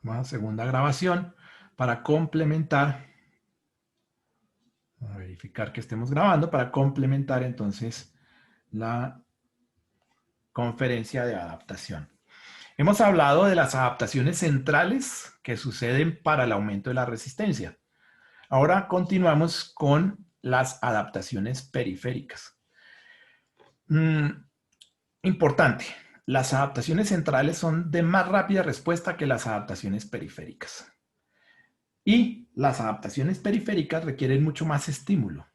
Vamos a segunda grabación para complementar, a verificar que estemos grabando, para complementar entonces la conferencia de adaptación. Hemos hablado de las adaptaciones centrales que suceden para el aumento de la resistencia. Ahora continuamos con las adaptaciones periféricas. Importante, las adaptaciones centrales son de más rápida respuesta que las adaptaciones periféricas. Y las adaptaciones periféricas requieren mucho más estímulo,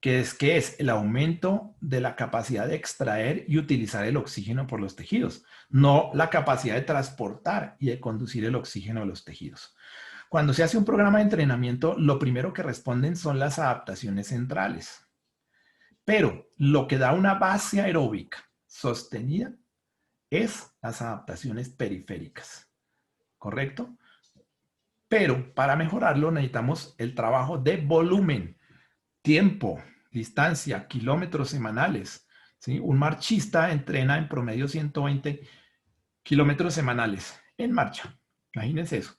que es el aumento de la capacidad de extraer y utilizar el oxígeno por los tejidos, no la capacidad de transportar y de conducir el oxígeno a los tejidos. Cuando se hace un programa de entrenamiento, lo primero que responden son las adaptaciones centrales. Pero lo que da una base aeróbica sostenida es las adaptaciones periféricas, ¿correcto? Pero para mejorarlo necesitamos el trabajo de volumen, tiempo, distancia, kilómetros semanales. ¿Sí? Un marchista entrena en promedio 120 kilómetros semanales en marcha. Imagínense eso.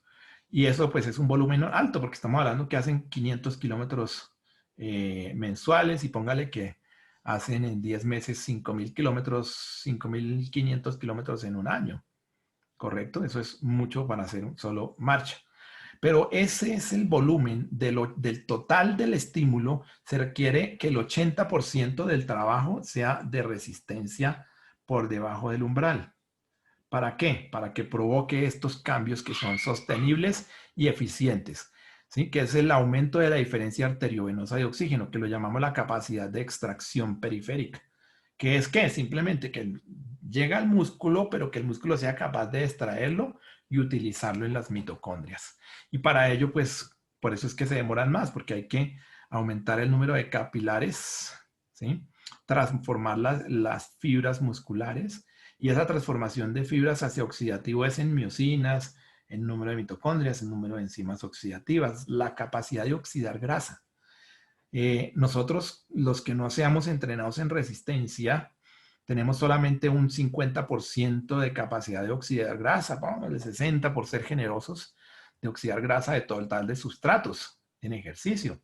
Y eso pues es un volumen alto porque estamos hablando que hacen 500 kilómetros mensuales y póngale que hacen en 10 meses 5.000 kilómetros, 5.500 kilómetros en un año. ¿Correcto? Eso es mucho para hacer solo marcha. Pero ese es el volumen del total del estímulo. Se requiere que el 80% del trabajo sea de resistencia por debajo del umbral. ¿Para qué? Para que provoque estos cambios que son sostenibles y eficientes, ¿sí? Que es el aumento de la diferencia arteriovenosa de oxígeno, que lo llamamos la capacidad de extracción periférica. ¿Qué es qué? Simplemente que llega al músculo, pero que el músculo sea capaz de extraerlo y utilizarlo en las mitocondrias. Y para ello, pues, por eso es que se demoran más, porque hay que aumentar el número de capilares, ¿sí? Transformar las fibras musculares, y esa transformación de fibras hacia oxidativo es en miocinas, en número de mitocondrias, en número de enzimas oxidativas, la capacidad de oxidar grasa. Nosotros, los que no seamos entrenados en resistencia, tenemos solamente un 50% de capacidad de oxidar grasa, vamos, el 60% por ser generosos, de oxidar grasa de total de sustratos en ejercicio.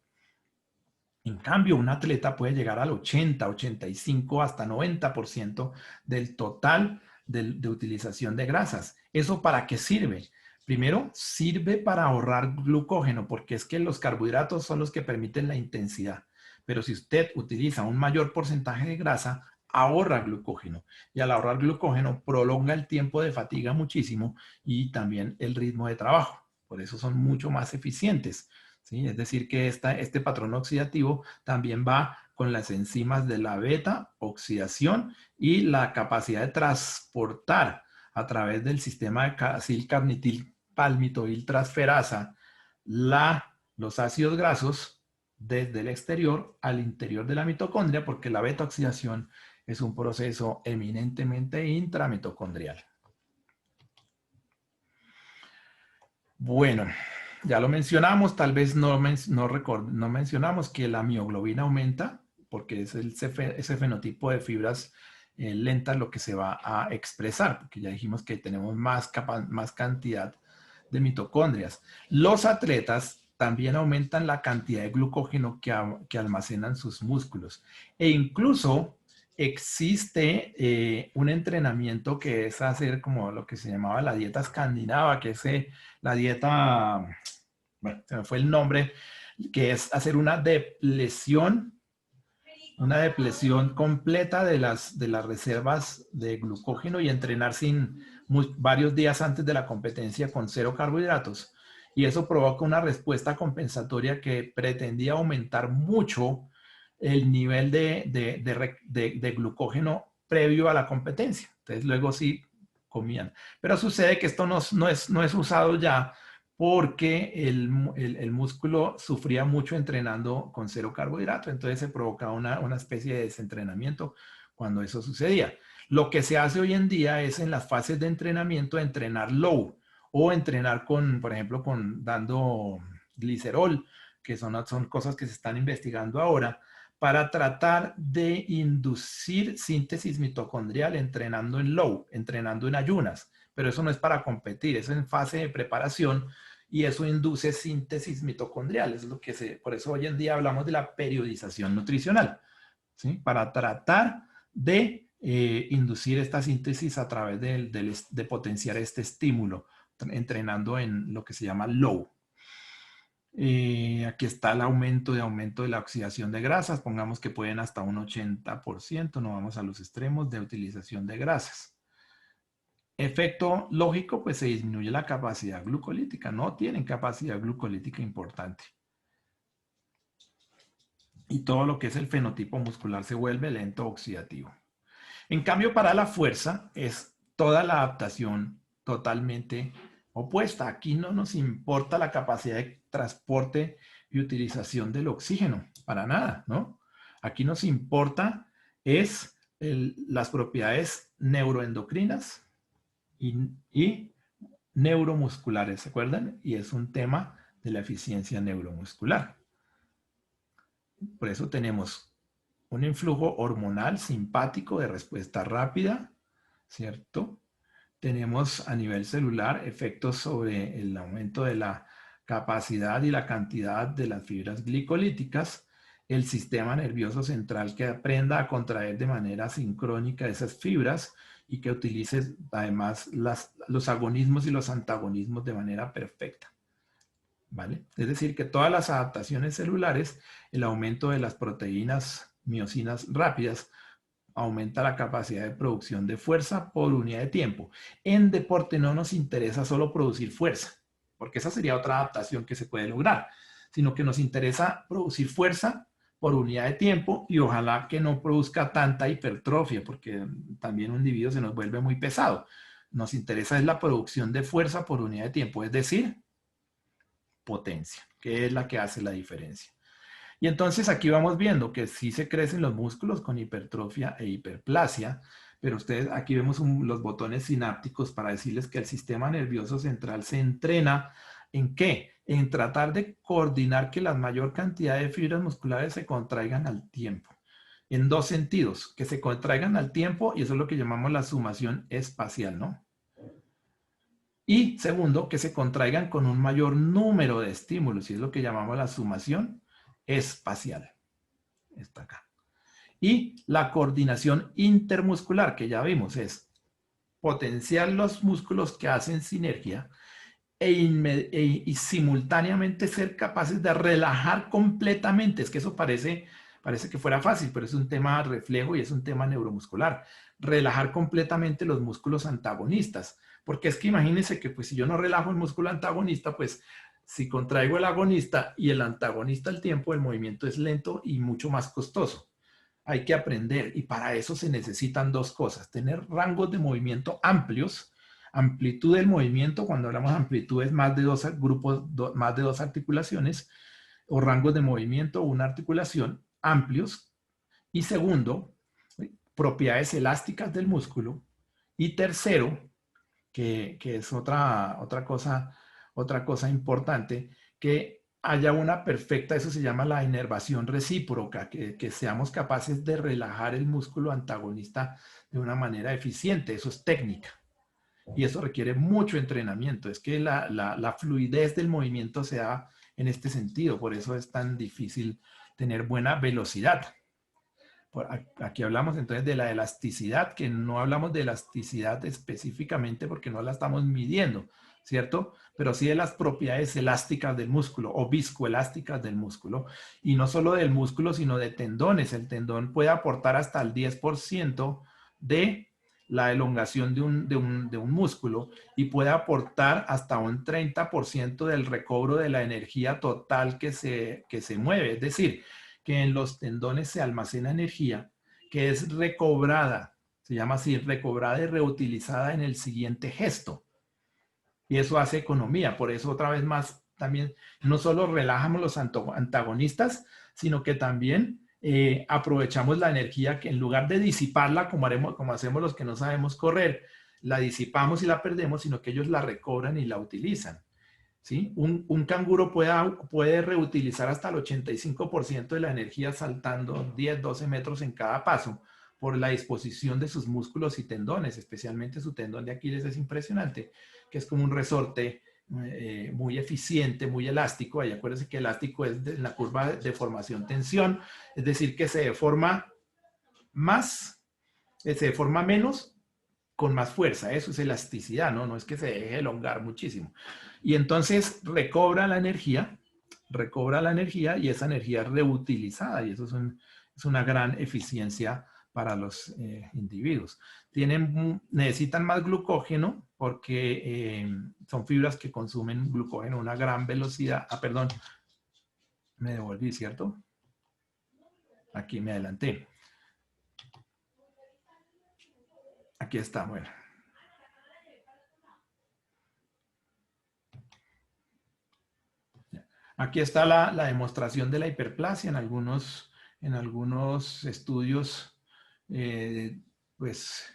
En cambio, un atleta puede llegar al 80, 85, hasta 90% del total de utilización de grasas. ¿Eso para qué sirve? Primero, sirve para ahorrar glucógeno, porque es que los carbohidratos son los que permiten la intensidad. Pero si usted utiliza un mayor porcentaje de grasa, ahorra glucógeno. Y al ahorrar glucógeno, prolonga el tiempo de fatiga muchísimo y también el ritmo de trabajo. Por eso son mucho más eficientes. ¿Sí? Es decir, que este patrón oxidativo también va con las enzimas de la beta oxidación y la capacidad de transportar a través del sistema de acil-carnitil palmitoil transferasa los ácidos grasos desde el exterior al interior de la mitocondria, porque la beta oxidación es un proceso eminentemente intramitocondrial. Bueno, ya lo mencionamos, tal vez no mencionamos que la mioglobina aumenta, porque es ese fenotipo de fibras lentas lo que se va a expresar, porque ya dijimos que tenemos más cantidad de mitocondrias. Los atletas también aumentan la cantidad de glucógeno que almacenan sus músculos. E incluso existe un entrenamiento que es hacer como lo que se llamaba la dieta escandinava, que es la dieta, bueno, se me fue el nombre, que es hacer una depresión completa de las reservas de glucógeno y entrenar varios días antes de la competencia con cero carbohidratos. Y eso provoca una respuesta compensatoria que pretendía aumentar mucho el nivel de glucógeno previo a la competencia. Entonces luego sí comían. Pero sucede que esto no es usado ya porque el músculo sufría mucho entrenando con cero carbohidrato, entonces se provocaba una especie de desentrenamiento cuando eso sucedía. Lo que se hace hoy en día es en las fases de entrenamiento entrenar low o entrenar por ejemplo, dando glicerol, que son cosas que se están investigando ahora, para tratar de inducir síntesis mitocondrial entrenando en low, entrenando en ayunas, pero eso no es para competir, eso es en fase de preparación y eso induce síntesis mitocondrial. Es lo que por eso hoy en día hablamos de la periodización nutricional, ¿sí? Para tratar de inducir esta síntesis a través de potenciar este estímulo, entrenando en lo que se llama low. Aquí está el aumento de la oxidación de grasas, pongamos que pueden hasta un 80%, no vamos a los extremos de utilización de grasas. Efecto lógico, pues se disminuye la capacidad glucolítica, no tienen capacidad glucolítica importante. Y todo lo que es el fenotipo muscular se vuelve lento oxidativo. En cambio, para la fuerza es toda la adaptación totalmente opuesta. Aquí no nos importa la capacidad de transporte y utilización del oxígeno, para nada, ¿no? Aquí nos importa es las propiedades neuroendocrinas y neuromusculares, ¿se acuerdan? Y es un tema de la eficiencia neuromuscular. Por eso tenemos un influjo hormonal simpático de respuesta rápida, ¿cierto? Tenemos a nivel celular efectos sobre el aumento de la capacidad y la cantidad de las fibras glicolíticas, el sistema nervioso central que aprenda a contraer de manera sincrónica esas fibras y que utilice además los agonismos y los antagonismos de manera perfecta, ¿vale? Es decir, que todas las adaptaciones celulares, el aumento de las proteínas miosinas rápidas, aumenta la capacidad de producción de fuerza por unidad de tiempo. En deporte no nos interesa solo producir fuerza, porque esa sería otra adaptación que se puede lograr, sino que nos interesa producir fuerza por unidad de tiempo y ojalá que no produzca tanta hipertrofia, porque también un individuo se nos vuelve muy pesado. Nos interesa es la producción de fuerza por unidad de tiempo, es decir, potencia, que es la que hace la diferencia. Y entonces aquí vamos viendo que sí se crecen los músculos con hipertrofia e hiperplasia, pero ustedes aquí vemos los botones sinápticos para decirles que el sistema nervioso central se entrena ¿en qué? En tratar de coordinar que la mayor cantidad de fibras musculares se contraigan al tiempo. En dos sentidos, que se contraigan al tiempo, y eso es lo que llamamos la sumación espacial, ¿no? Y segundo, que se contraigan con un mayor número de estímulos, y es lo que llamamos la sumación espacial. Está acá. Y la coordinación intermuscular, que ya vimos, es potenciar los músculos que hacen sinergia y simultáneamente ser capaces de relajar completamente. Es que eso parece que fuera fácil, pero es un tema reflejo y es un tema neuromuscular. Relajar completamente los músculos antagonistas. Porque es que imagínense que pues, si yo no relajo el músculo antagonista, pues si contraigo el agonista y el antagonista al tiempo, el movimiento es lento y mucho más costoso. Hay que aprender y para eso se necesitan dos cosas. Tener rangos de movimiento amplios, amplitud del movimiento, cuando hablamos de amplitud es más de dos grupos, más de dos articulaciones, o rangos de movimiento o una articulación amplios. Y segundo, propiedades elásticas del músculo. Y tercero, que es otra cosa importante, que haya una perfecta, eso se llama la inervación recíproca, que seamos capaces de relajar el músculo antagonista de una manera eficiente. Eso es técnica. Y eso requiere mucho entrenamiento. Es que la fluidez del movimiento se da en este sentido. Por eso es tan difícil tener buena velocidad. Aquí hablamos entonces de la elasticidad, que no hablamos de elasticidad específicamente porque no la estamos midiendo, ¿cierto? Pero sí de las propiedades elásticas del músculo o viscoelásticas del músculo. Y no solo del músculo, sino de tendones. El tendón puede aportar hasta el 10% de la elongación de un músculo y puede aportar hasta un 30% del recobro de la energía total que se mueve. Es decir, que en los tendones se almacena energía que es recobrada, se llama así, recobrada y reutilizada en el siguiente gesto. Y eso hace economía. Por eso, otra vez más, también no solo relajamos los antagonistas, sino que también aprovechamos la energía que en lugar de disiparla, como hacemos los que no sabemos correr, la disipamos y la perdemos, sino que ellos la recobran y la utilizan. ¿Sí? Un canguro puede reutilizar hasta el 85% de la energía saltando 10, 12 metros en cada paso, por la disposición de sus músculos y tendones, especialmente su tendón de Aquiles es impresionante, que es como un resorte muy eficiente, muy elástico. Ahí acuérdense que elástico es de la curva de deformación-tensión, es decir, que se deforma más, se deforma menos con más fuerza. Eso es elasticidad, ¿no? No es que se deje elongar muchísimo. Y entonces recobra la energía y esa energía es reutilizada y eso es una gran eficiencia para los individuos. Necesitan más glucógeno porque son fibras que consumen glucógeno a una gran velocidad. Ah, perdón, me devolví, ¿cierto? Aquí me adelanté. Aquí está, bueno. Aquí está la demostración de la hiperplasia en algunos estudios, pues,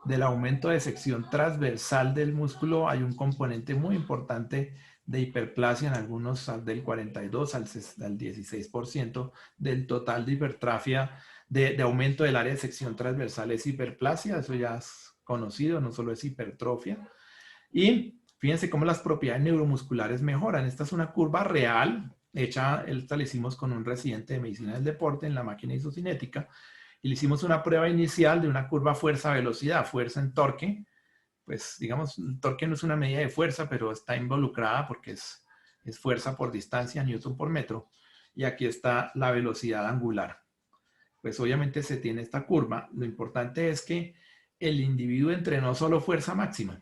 del aumento de sección transversal del músculo. Hay un componente muy importante de hiperplasia en algunos del 42 al 16% del total de hipertrofia, de aumento del área de sección transversal es hiperplasia. Eso ya es conocido, no solo es hipertrofia. Y fíjense cómo las propiedades neuromusculares mejoran. Esta es una curva real, esta la hicimos con un residente de medicina del deporte en la máquina isocinética, y le hicimos una prueba inicial de una curva fuerza-velocidad, fuerza en torque. Pues digamos, el torque no es una medida de fuerza, pero está involucrada porque es fuerza por distancia, newton por metro. Y aquí está la velocidad angular. Pues obviamente se tiene esta curva. Lo importante es que el individuo entrenó solo fuerza máxima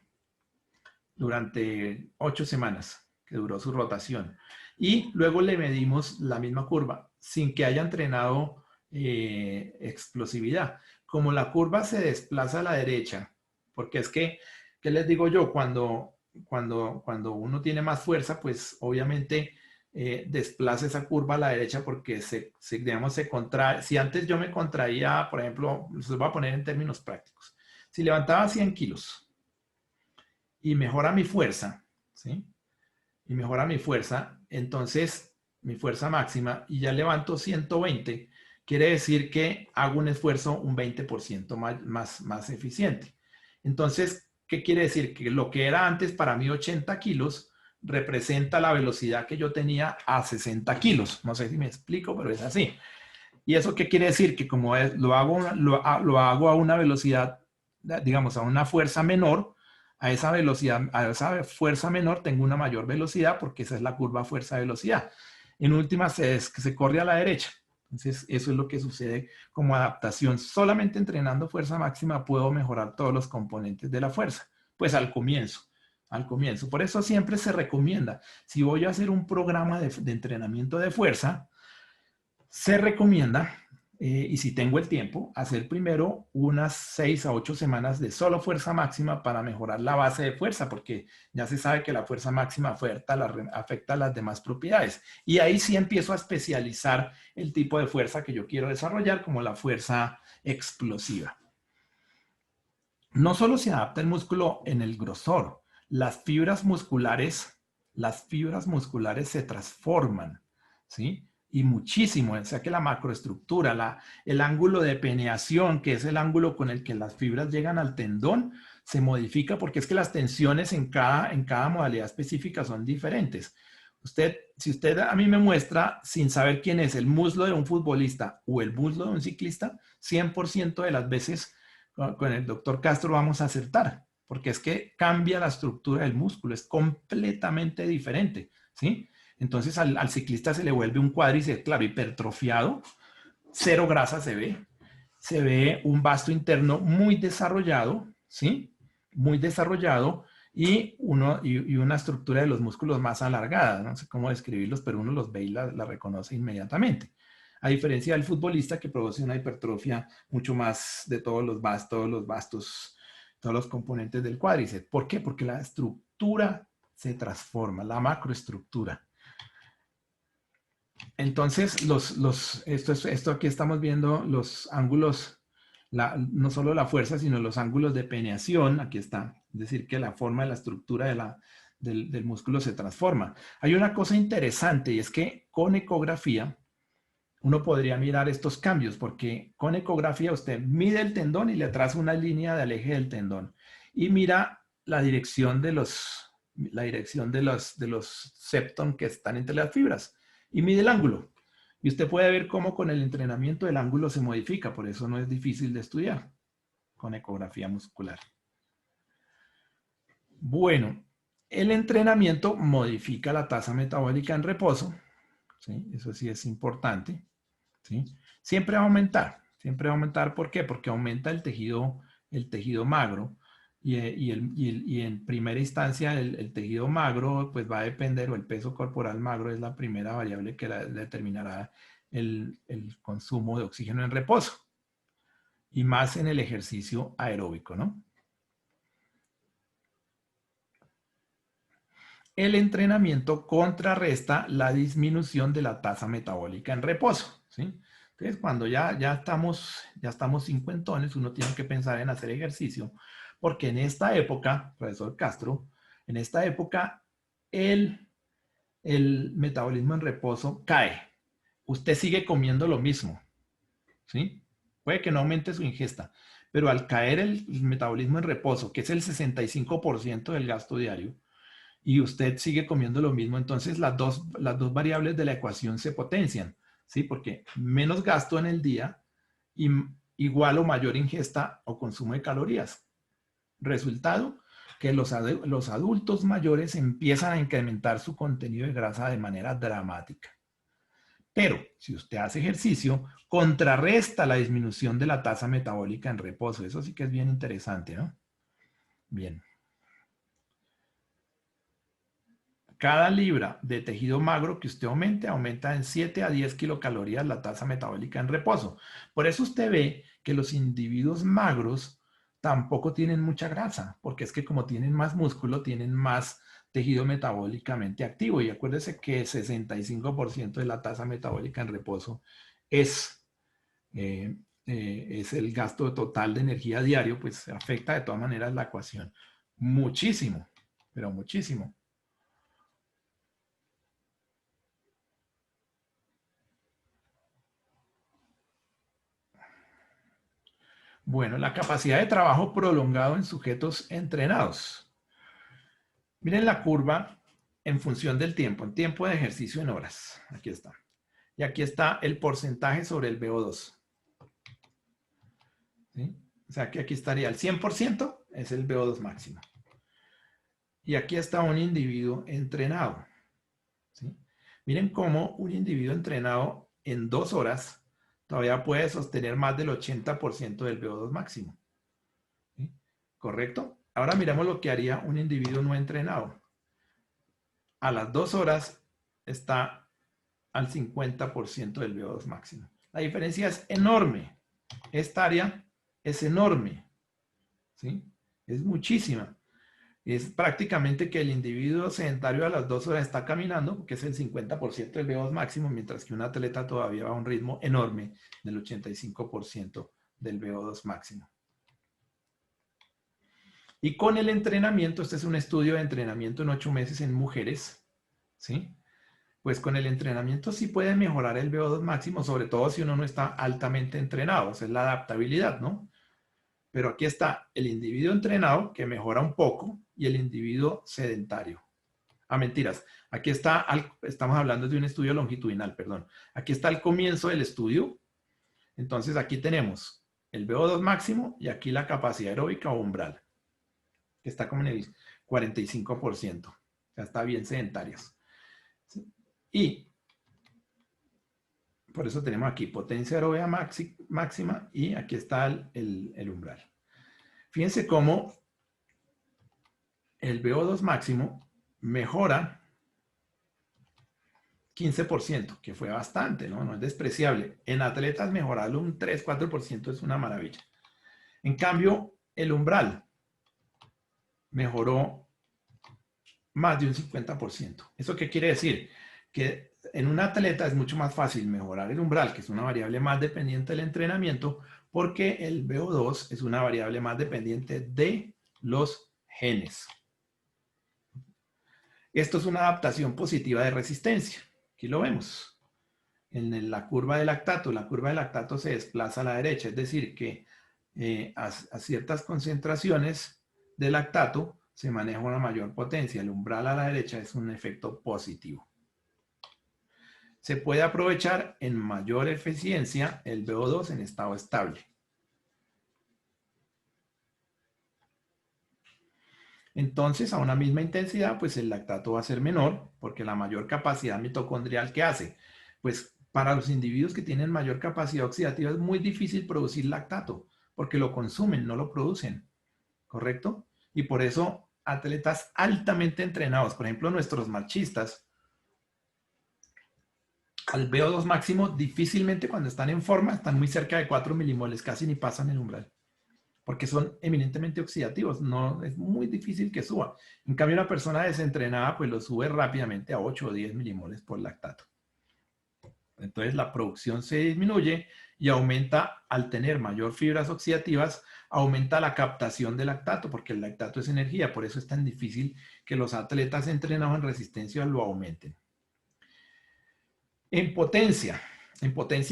durante 8 semanas que duró su rotación. Y luego le medimos la misma curva sin que haya entrenado explosividad. Como la curva se desplaza a la derecha, porque es que, ¿qué les digo yo? Cuando uno tiene más fuerza, pues obviamente desplaza esa curva a la derecha porque digamos, se contrae. Si antes yo me contraía, por ejemplo, los voy a poner en términos prácticos. Si levantaba 100 kilos, y mejora mi fuerza, ¿sí? Y mejora mi fuerza, entonces mi fuerza máxima, y ya levanto 120, quiere decir que hago un esfuerzo un 20% más eficiente. Entonces, ¿qué quiere decir? Que lo que era antes para mí 80 kilos representa la velocidad que yo tenía a 60 kilos. No sé si me explico, pero es así. ¿Y eso qué quiere decir? Que como lo hago a una velocidad, digamos, a una fuerza menor, a esa velocidad, a esa fuerza menor tengo una mayor velocidad porque esa es la curva fuerza-velocidad. En última se corre a la derecha. Entonces, eso es lo que sucede como adaptación. Solamente entrenando fuerza máxima puedo mejorar todos los componentes de la fuerza. Pues al comienzo. Por eso siempre se recomienda, si voy a hacer un programa de entrenamiento de fuerza, se recomienda, y si tengo el tiempo, hacer primero unas 6 a 8 semanas de solo fuerza máxima para mejorar la base de fuerza, porque ya se sabe que la fuerza máxima afecta a las demás propiedades. Y ahí sí empiezo a especializar el tipo de fuerza que yo quiero desarrollar, como la fuerza explosiva. No solo se adapta el músculo en el grosor, las fibras musculares se transforman, ¿sí? Y muchísimo, o sea que la macroestructura, el ángulo de peneación, que es el ángulo con el que las fibras llegan al tendón, se modifica porque es que las tensiones en cada modalidad específica son diferentes. Si usted a mí me muestra, sin saber quién es el muslo de un futbolista o el muslo de un ciclista, 100% de las veces con el doctor Castro vamos a acertar, porque es que cambia la estructura del músculo, es completamente diferente, ¿sí? Entonces al ciclista se le vuelve un cuádriceps, claro, hipertrofiado, cero grasa se ve un vasto interno muy desarrollado, ¿sí? Muy desarrollado y una estructura de los músculos más alargada. No sé cómo describirlos, pero uno los ve y la reconoce inmediatamente. A diferencia del futbolista que produce una hipertrofia mucho más de todos los bastos, todos los componentes del cuádriceps. ¿Por qué? Porque la estructura se transforma, la macroestructura. Entonces, esto aquí estamos viendo los ángulos, no solo la fuerza, sino los ángulos de peneación. Aquí está. Es decir, que la forma de la estructura del músculo se transforma. Hay una cosa interesante y es que con ecografía uno podría mirar estos cambios, porque con ecografía usted mide el tendón y le traza una línea del eje del tendón y mira la dirección de los septon que están entre las fibras y mide el ángulo. Y usted puede ver cómo con el entrenamiento el ángulo se modifica, por eso no es difícil de estudiar con ecografía muscular. Bueno, el entrenamiento modifica la tasa metabólica en reposo, ¿sí? Eso sí es importante, ¿sí? Siempre va a aumentar, ¿por qué? Porque aumenta el tejido magro y en primera instancia el tejido magro pues va a depender, o el peso corporal magro es la primera variable que determinará el consumo de oxígeno en reposo y más en el ejercicio aeróbico, ¿no? El entrenamiento contrarresta la disminución de la tasa metabólica en reposo, ¿sí? Entonces, cuando ya estamos cincuentones, uno tiene que pensar en hacer ejercicio, porque en esta época, profesor Castro, en esta época el metabolismo en reposo cae. Usted sigue comiendo lo mismo, ¿sí? Puede que no aumente su ingesta, pero al caer el metabolismo en reposo, que es el 65% del gasto diario, y usted sigue comiendo lo mismo, entonces las dos variables de la ecuación se potencian, ¿sí? Porque menos gasto en el día y igual o mayor ingesta o consumo de calorías. Resultado, que los adultos mayores empiezan a incrementar su contenido de grasa de manera dramática. Pero si usted hace ejercicio, contrarresta la disminución de la tasa metabólica en reposo. Eso sí que es bien interesante, ¿no? Bien. Cada libra de tejido magro que usted aumenta en 7 a 10 kilocalorías la tasa metabólica en reposo. Por eso usted ve que los individuos magros tampoco tienen mucha grasa, porque es que como tienen más músculo, tienen más tejido metabólicamente activo. Y acuérdese que el 65% de la tasa metabólica en reposo es, es el gasto total de energía diario, pues afecta de todas maneras la ecuación muchísimo, pero muchísimo. Bueno, la capacidad de trabajo prolongado en sujetos entrenados. Miren la curva en función del tiempo, en tiempo de ejercicio en horas. Aquí está. Y aquí está el porcentaje sobre el VO2. ¿Sí? O sea que aquí estaría el 100%, es el VO2 máximo. Y aquí está un individuo entrenado. ¿Sí? Miren cómo un individuo entrenado en 2 horas todavía puede sostener más del 80% del VO2 máximo. ¿Sí? ¿Correcto? Ahora miramos lo que haría un individuo no entrenado. A las 2 horas está al 50% del VO2 máximo. La diferencia es enorme. Esta área es enorme. ¿Sí? Es muchísima. Es prácticamente que el individuo sedentario a las 2 horas está caminando, que es el 50% del VO2 máximo, mientras que un atleta todavía va a un ritmo enorme del 85% del VO2 máximo. Y con el entrenamiento, este es un estudio de entrenamiento en 8 meses en mujeres, ¿sí? Pues con el entrenamiento sí puede mejorar el VO2 máximo, sobre todo si uno no está altamente entrenado, esa es la adaptabilidad, ¿no? Pero aquí está el individuo entrenado que mejora un poco y el individuo sedentario. Ah, mentiras. Aquí está, estamos hablando de un estudio longitudinal, perdón. Aquí está el comienzo del estudio. Entonces aquí tenemos el VO2 máximo y aquí la capacidad aeróbica o umbral, que está como en el 45%. O sea, está bien sedentarios. ¿Sí? Y por eso tenemos aquí potencia aeróbica máxima y aquí está el umbral. Fíjense cómo el VO2 máximo mejora 15%, que fue bastante, ¿no? No es despreciable. En atletas mejorarlo un 3-4% es una maravilla. En cambio, el umbral mejoró más de un 50%. ¿Eso qué quiere decir? Que en un atleta es mucho más fácil mejorar el umbral, que es una variable más dependiente del entrenamiento, porque el VO2 es una variable más dependiente de los genes. Esto es una adaptación positiva de resistencia. Aquí lo vemos. la curva de lactato se desplaza a la derecha, es decir, que a ciertas concentraciones de lactato se maneja una mayor potencia. El umbral a la derecha es un efecto positivo. Se puede aprovechar en mayor eficiencia el VO2 en estado estable. Entonces, a una misma intensidad, pues el lactato va a ser menor, porque la mayor capacidad mitocondrial que hace, pues para los individuos que tienen mayor capacidad oxidativa es muy difícil producir lactato, porque lo consumen, no lo producen, ¿correcto? Y por eso atletas altamente entrenados, por ejemplo, nuestros marchistas, al VO2 máximo, difícilmente cuando están en forma, están muy cerca de 4 milimoles, casi ni pasan el umbral, porque son eminentemente oxidativos, no, es muy difícil que suba. En cambio, una persona desentrenada, pues lo sube rápidamente a 8 o 10 milimoles por lactato. Entonces la producción se disminuye y aumenta, al tener mayor fibras oxidativas, aumenta la captación de lactato, porque el lactato es energía, por eso es tan difícil que los atletas entrenados en resistencia lo aumenten. En potencia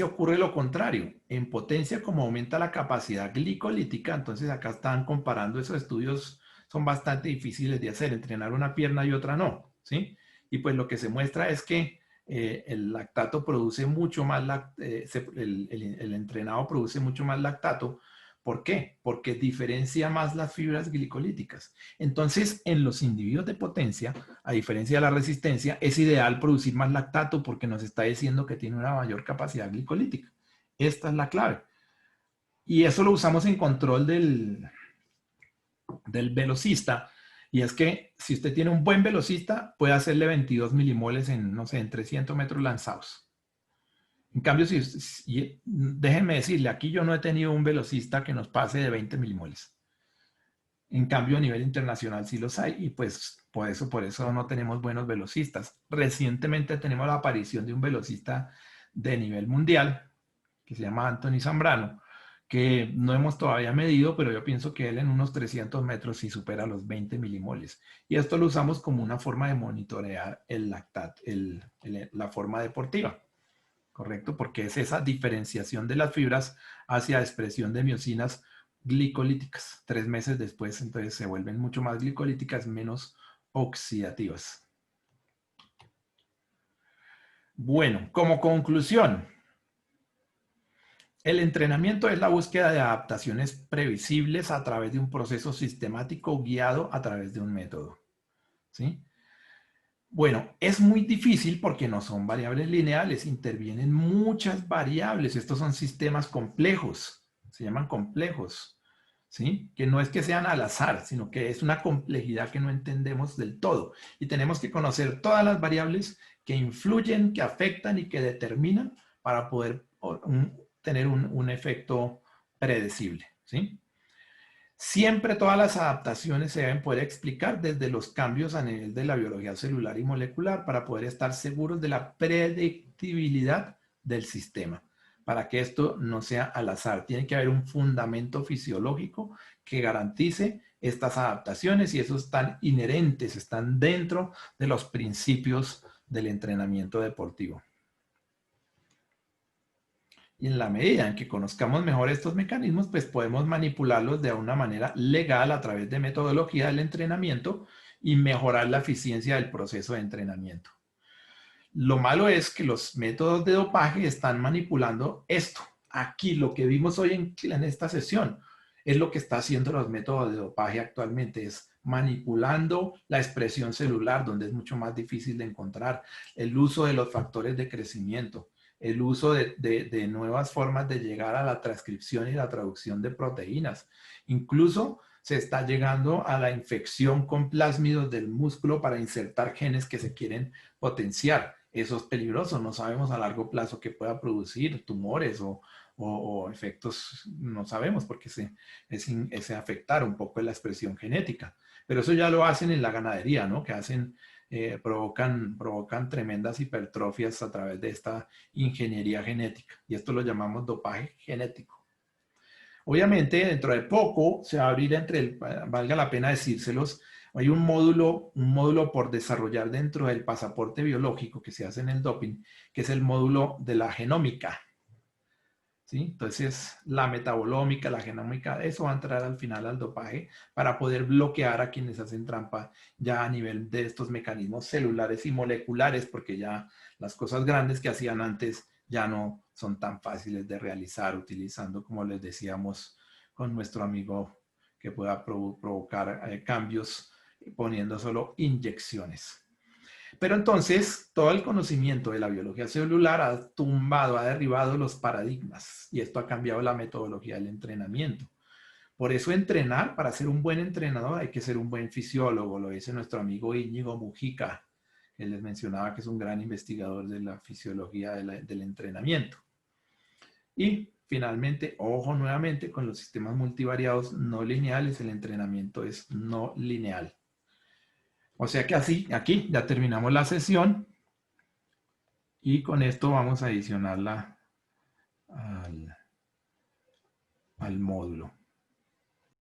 ocurre lo contrario. En potencia, como aumenta la capacidad glicolítica, entonces acá están comparando esos estudios, son bastante difíciles de hacer, entrenar una pierna y otra no, ¿sí? Y pues lo que se muestra es que el lactato produce mucho más, el entrenado produce mucho más lactato. ¿Por qué? Porque diferencia más las fibras glicolíticas. Entonces, en los individuos de potencia, a diferencia de la resistencia, es ideal producir más lactato porque nos está diciendo que tiene una mayor capacidad glicolítica. Esta es la clave. Y eso lo usamos en control del velocista. Y es que si usted tiene un buen velocista, puede hacerle 22 milimoles en, no sé, en 300 metros lanzados. En cambio, déjenme decirle, aquí yo no he tenido un velocista que nos pase de 20 milimoles. En cambio, a nivel internacional sí los hay y pues por eso no tenemos buenos velocistas. Recientemente tenemos la aparición de un velocista de nivel mundial que se llama Anthony Zambrano, que no hemos todavía medido, pero yo pienso que él en unos 300 metros sí supera los 20 milimoles. Y esto lo usamos como una forma de monitorear el lactato, la forma deportiva, ¿correcto? Porque es esa diferenciación de las fibras hacia expresión de miocinas glicolíticas. 3 meses después, entonces se vuelven mucho más glicolíticas, menos oxidativas. Bueno, como conclusión, el entrenamiento es la búsqueda de adaptaciones previsibles a través de un proceso sistemático guiado a través de un método. ¿Sí? Bueno, es muy difícil porque no son variables lineales, intervienen muchas variables. Estos son sistemas complejos, se llaman complejos, ¿sí? Que no es que sean al azar, sino que es una complejidad que no entendemos del todo. Y tenemos que conocer todas las variables que influyen, que afectan y que determinan para poder tener un efecto predecible, ¿sí? Siempre todas las adaptaciones se deben poder explicar desde los cambios a nivel de la biología celular y molecular para poder estar seguros de la predictibilidad del sistema. Para que esto no sea al azar, tiene que haber un fundamento fisiológico que garantice estas adaptaciones y esos están inherentes, están dentro de los principios del entrenamiento deportivo. Y en la medida en que conozcamos mejor estos mecanismos, pues podemos manipularlos de una manera legal a través de metodología del entrenamiento y mejorar la eficiencia del proceso de entrenamiento. Lo malo es que los métodos de dopaje están manipulando esto. Aquí lo que vimos hoy en esta sesión es lo que está haciendo los métodos de dopaje actualmente, es manipulando la expresión celular, donde es mucho más difícil de encontrar, el uso de los factores de crecimiento, el uso de nuevas formas de llegar a la transcripción y la traducción de proteínas. Incluso se está llegando a la infección con plásmidos del músculo para insertar genes que se quieren potenciar. Eso es peligroso, no sabemos a largo plazo qué pueda producir tumores o efectos, no sabemos porque es afectar un poco la expresión genética. Pero eso ya lo hacen en la ganadería, ¿no? Que hacen provocan tremendas hipertrofias a través de esta ingeniería genética. Y esto lo llamamos dopaje genético. Obviamente, dentro de poco se va a abrir valga la pena decírselos, Hay un módulo por desarrollar dentro del pasaporte biológico que se hace en el doping, que es el módulo de la genómica. ¿Sí? Entonces, la metabolómica, la genómica, eso va a entrar al final al dopaje para poder bloquear a quienes hacen trampa ya a nivel de estos mecanismos celulares y moleculares, porque ya las cosas grandes que hacían antes ya no son tan fáciles de realizar utilizando, como les decíamos, con nuestro amigo que pueda provocar cambios poniendo solo inyecciones. Pero entonces, todo el conocimiento de la biología celular ha tumbado, ha derribado los paradigmas y esto ha cambiado la metodología del entrenamiento. Por eso entrenar, para ser un buen entrenador hay que ser un buen fisiólogo, lo dice nuestro amigo Íñigo Mujica, que les mencionaba que es un gran investigador de la fisiología del entrenamiento. Y finalmente, ojo nuevamente, con los sistemas multivariados no lineales, el entrenamiento es no lineal. O sea que así, aquí ya terminamos la sesión y con esto vamos a adicionarla al módulo.